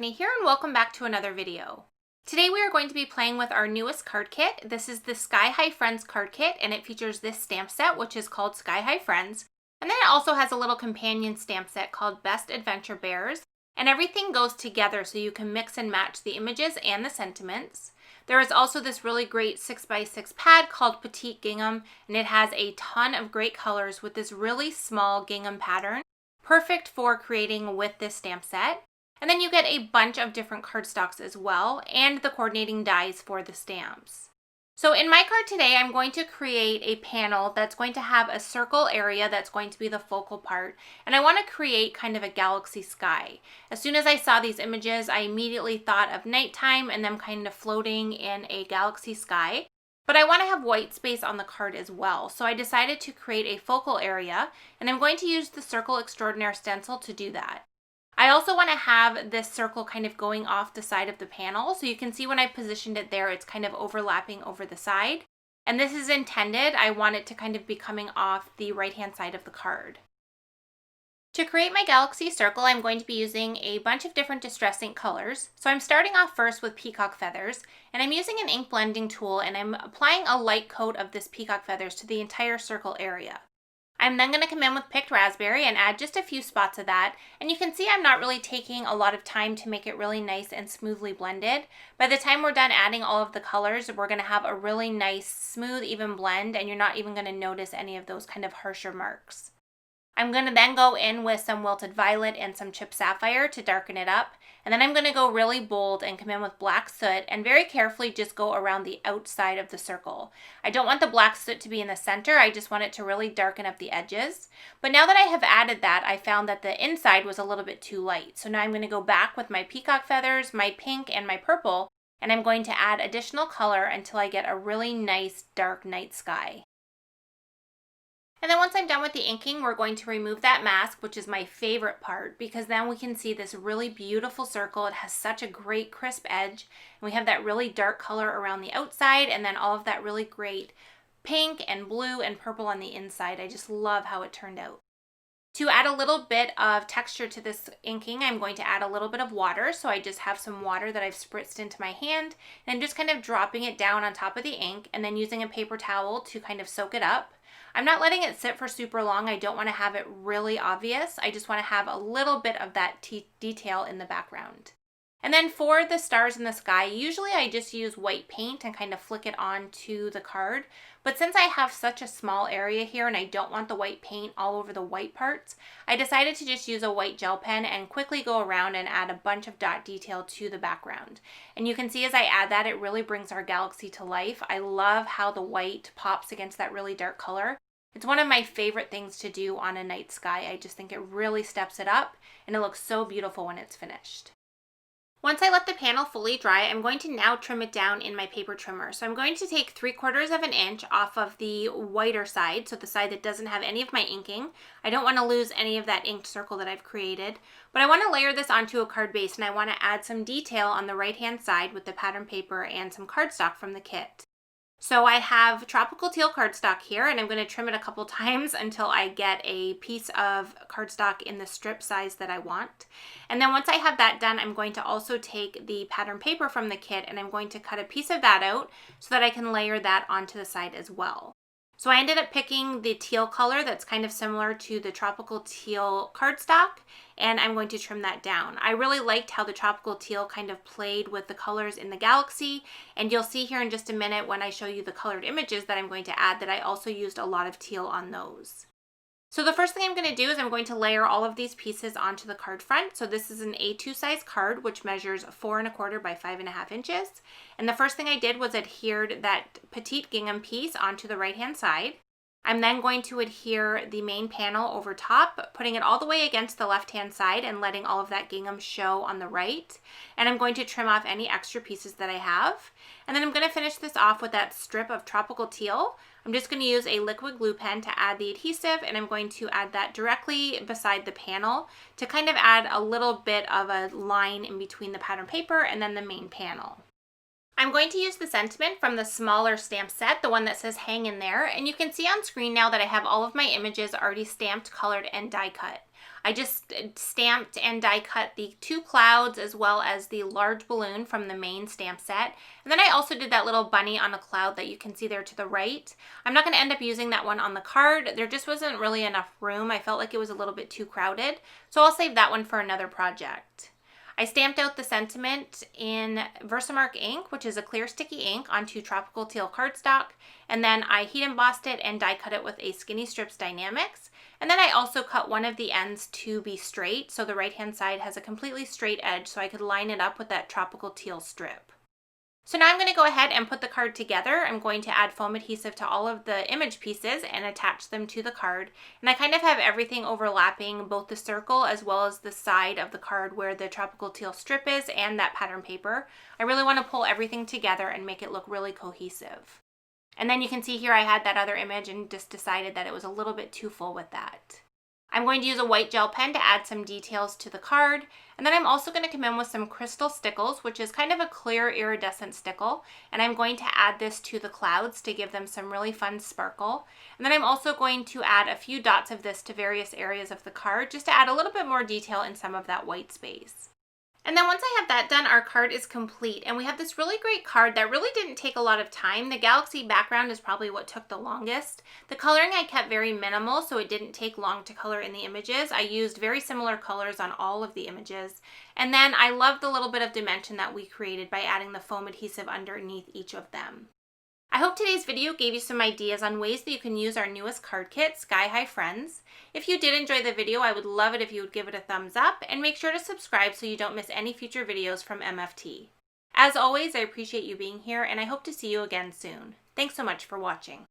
Stephanie here, and welcome back to another video. Today we are going to be playing with our newest card kit. This is the Sky High Friends card kit, and it features this stamp set, which is called Sky High Friends. And then it also has a little companion stamp set called Best Adventure Bears. And everything goes together so you can mix and match the images and the sentiments. There is also this really great 6x6 pad called Petite Gingham, and it has a ton of great colors with this really small gingham pattern, perfect for creating with this stamp set. And then you get a bunch of different cardstocks as well, and the coordinating dies for the stamps. So in my card today, I'm going to create a panel that's going to have a circle area that's going to be the focal part, and I want to create kind of a galaxy sky. As soon as I saw these images, I immediately thought of nighttime and them kind of floating in a galaxy sky. But I want to have white space on the card as well, so I decided to create a focal area, and I'm going to use the Circle Extraordinaire stencil to do that. I also want to have this circle kind of going off the side of the panel, so you can see when I positioned it there, it's kind of overlapping over the side. And this is intended, I want it to kind of be coming off the right-hand side of the card. To create my galaxy circle, I'm going to be using a bunch of different Distress ink colors. So I'm starting off first with peacock feathers, and I'm using an ink blending tool, and I'm applying a light coat of this peacock feathers to the entire circle area. I'm then going to come in with picked raspberry and add just a few spots of that, and you can see I'm not really taking a lot of time to make it really nice and smoothly blended. By the time we're done adding all of the colors, we're going to have a really nice, smooth, even blend, and you're not even going to notice any of those kind of harsher marks. I'm going to then go in with some Wilted Violet and some Chipped Sapphire to darken it up, and then I'm going to go really bold and come in with Black Soot and very carefully just go around the outside of the circle. I don't want the black soot to be in the center, I just want it to really darken up the edges. But now that I have added that, I found that the inside was a little bit too light. So now I'm going to go back with my peacock feathers, my pink, and my purple, and I'm going to add additional color until I get a really nice dark night sky. And then once I'm done with the inking, we're going to remove that mask, which is my favorite part, because then we can see this really beautiful circle. It has such a great crisp edge, and we have that really dark color around the outside, and then all of that really great pink and blue and purple on the inside. I just love how it turned out. To add a little bit of texture to this inking, I'm going to add a little bit of water. So I just have some water that I've spritzed into my hand, and I'm just kind of dropping it down on top of the ink and then using a paper towel to kind of soak it up. I'm not letting it sit for super long. I don't want to have it really obvious. I just want to have a little bit of that detail in the background. And then for the stars in the sky, usually I just use white paint and kind of flick it onto the card. But since I have such a small area here and I don't want the white paint all over the white parts, I decided to just use a white gel pen and quickly go around and add a bunch of dot detail to the background. And you can see as I add that, it really brings our galaxy to life. I love how the white pops against that really dark color. It's one of my favorite things to do on a night sky. I just think it really steps it up, and it looks so beautiful when it's finished. Once I let the panel fully dry, I'm going to now trim it down in my paper trimmer. So I'm going to take 3/4 of an inch off of the whiter side, so the side that doesn't have any of my inking. I don't want to lose any of that inked circle that I've created, but I want to layer this onto a card base, and I want to add some detail on the right-hand side with the pattern paper and some cardstock from the kit. So I have tropical teal cardstock here, and I'm going to trim it a couple times until I get a piece of cardstock in the strip size that I want. And then once I have that done, I'm going to also take the pattern paper from the kit, and I'm going to cut a piece of that out so that I can layer that onto the side as well. So I ended up picking the teal color that's kind of similar to the tropical teal cardstock, and I'm going to trim that down. I really liked how the tropical teal kind of played with the colors in the galaxy, and you'll see here in just a minute when I show you the colored images that I'm going to add that I also used a lot of teal on those. So the first thing I'm going to do is I'm going to layer all of these pieces onto the card front. So this is an A2 size card, which measures 4 1/4 by 5.5 inches. And the first thing I did was adhered that petite gingham piece onto the right-hand side. I'm then going to adhere the main panel over top, putting it all the way against the left-hand side and letting all of that gingham show on the right. And I'm going to trim off any extra pieces that I have. And then I'm going to finish this off with that strip of tropical teal. I'm just going to use a liquid glue pen to add the adhesive, and I'm going to add that directly beside the panel to kind of add a little bit of a line in between the pattern paper and then the main panel. I'm going to use the sentiment from the smaller stamp set, the one that says hang in there, and you can see on screen now that I have all of my images already stamped, colored, and die cut. I just stamped and die cut the 2 clouds as well as the large balloon from the main stamp set. And then I also did that little bunny on a cloud that you can see there to the right. I'm not going to end up using that one on the card. There just wasn't really enough room. I felt like it was a little bit too crowded. So I'll save that one for another project. I stamped out the sentiment in Versamark ink, which is a clear sticky ink, onto tropical teal cardstock, and then I heat embossed it and die cut it with a Skinny Strips Dynamics. And then I also cut one of the ends to be straight, so the right hand side has a completely straight edge so I could line it up with that tropical teal strip. So now I'm going to go ahead and put the card together. I'm going to add foam adhesive to all of the image pieces and attach them to the card. And I kind of have everything overlapping, both the circle as well as the side of the card where the tropical teal strip is and that pattern paper. I really want to pull everything together and make it look really cohesive. And then you can see here I had that other image and just decided that it was a little bit too full with that. I'm going to use a white gel pen to add some details to the card, and then I'm also going to come in with some crystal stickles, which is kind of a clear iridescent stickle, and I'm going to add this to the clouds to give them some really fun sparkle. And then I'm also going to add a few dots of this to various areas of the card just to add a little bit more detail in some of that white space. And then once I have that done, our card is complete, and we have this really great card that really didn't take a lot of time. The galaxy background is probably what took the longest. The coloring I kept very minimal, so it didn't take long to color in the images. I used very similar colors on all of the images. And then I love the little bit of dimension that we created by adding the foam adhesive underneath each of them. I hope today's video gave you some ideas on ways that you can use our newest card kit, Sky High Friends. If you did enjoy the video, I would love it if you would give it a thumbs up and make sure to subscribe so you don't miss any future videos from MFT. As always, I appreciate you being here and I hope to see you again soon. Thanks so much for watching.